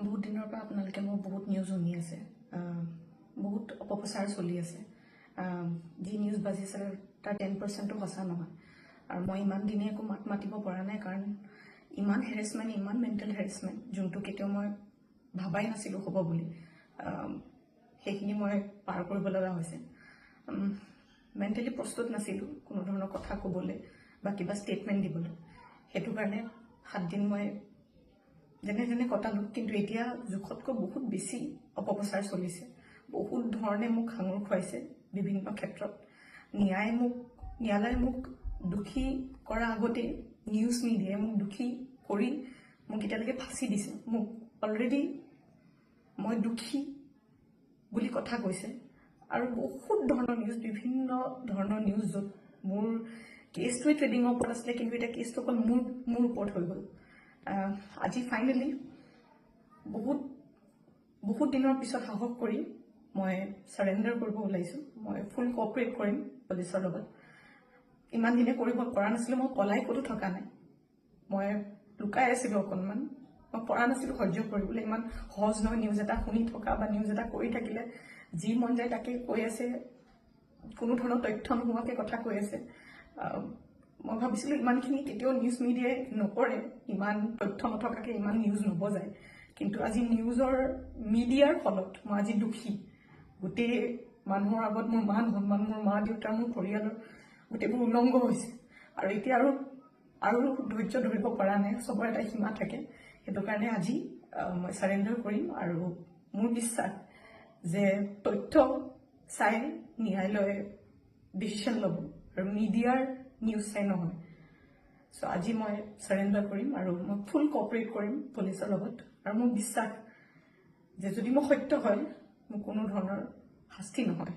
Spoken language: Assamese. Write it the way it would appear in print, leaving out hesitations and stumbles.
বহুত দিনৰ পৰা আপোনালোকে মোৰ বহুত নিউজ শুনি আছে, বহুত অপপ্ৰচাৰ চলি আছে। যি নিউজ বাজিছে তাৰ 10%ও সঁচা নহয়। আৰু মই ইমান দিনে একো মাত মাতিব পৰা নাই, কাৰণ ইমান হেৰেছমেণ্ট, ইমান মেণ্টেল হেৰেছমেণ্ট, যোনটো কেতিয়াও মই ভাবাই নাছিলোঁ হ'ব বুলি, সেইখিনি মই পাৰ কৰিব লগা হৈছে। মেণ্টেলি প্ৰস্তুত নাছিলোঁ কোনো ধৰণৰ কথা ক'বলৈ বা কিবা ষ্টেটমেণ্ট দিবলৈ। সেইটো কাৰণে 7 দিন মই যেনে যেনে কটালোঁ, কিন্তু এতিয়া জোখতকৈ বহুত বেছি অপপ্ৰচাৰ চলিছে। বহুত ধৰণে মোক সাঙুৰ খুৱাইছে বিভিন্ন ক্ষেত্ৰত। ন্যায়ালয়ে মোক দোষী কৰাৰ আগতেই নিউজ মিডিয়াই মোক দোষী কৰি মোক এতিয়ালৈকে ফাঁচি দিছে। মোক অলৰেডি মই দোষী বুলি কথা কৈছে, আৰু বহুত ধৰণৰ নিউজ, বিভিন্ন ধৰণৰ নিউজ, য'ত মোৰ কেছটোৱে ট্ৰেডিঙৰ ওপৰত আছিলে, কিন্তু এতিয়া কেছটো অকল মোৰ ওপৰত হৈ গ'ল। আজি ফাইনেলি বহুত দিনৰ পিছত সাহস কৰি মই চাৰেণ্ডাৰ কৰিব ওলাইছোঁ। মই ফুল কোঅপাৰেট কৰিম পুলিচৰ লগত। ইমান দিনে কৰিব পৰা নাছিলোঁ, মই পলাই ক'তো থকা নাই, মই লুকাই আছিলোঁ অকণমান, মই পৰা নাছিলোঁ সহ্য কৰিবলৈ। ইমান সহজ নহয় নিউজ এটা শুনি থকা বা নিউজ এটা কৰি থাকিলে, যি মন যায় তাকে কৈ আছে, কোনো ধৰণৰ তথ্য নোহোৱাকৈ কথা কৈ আছে। মই ভাবিছিলোঁ ইমানখিনি কেতিয়াও নিউজ মিডিয়াই নকৰে, ইমান তথ্য নথকাকৈ ইমান নিউজ নবজায়। কিন্তু আজি মিডিয়াৰ ফলত মই আজি দোষী। গোটেই মানুহৰ আগত মোৰ মান সন্মান, মোৰ মা দেউতা, মোৰ পৰিয়ালৰ গোটেইবোৰ উলংঘ হৈছে। আৰু এতিয়া আৰু ধৈৰ্য ধৰিব পৰা নাই, চবৰ এটা সীমা থাকে। সেইটো কাৰণে আজি মই চাৰেণ্ডাৰ কৰিম, আৰু মোৰ বিশ্বাস যে তথ্য চাই ন্যায়ালয়ে ডিচিশ্যন ল'ব, আৰু মিডিয়াৰ নিউজ চাই নহয়। চ' আজি মই চাৰেণ্ডাৰ কৰিম, আৰু মই ফুল কোঅপাৰেট কৰিম পুলিচৰ লগত। আৰু মোৰ বিশ্বাস যে যদি মই সত্য হয়, মোৰ কোনো ধৰণৰ শাস্তি নহয়।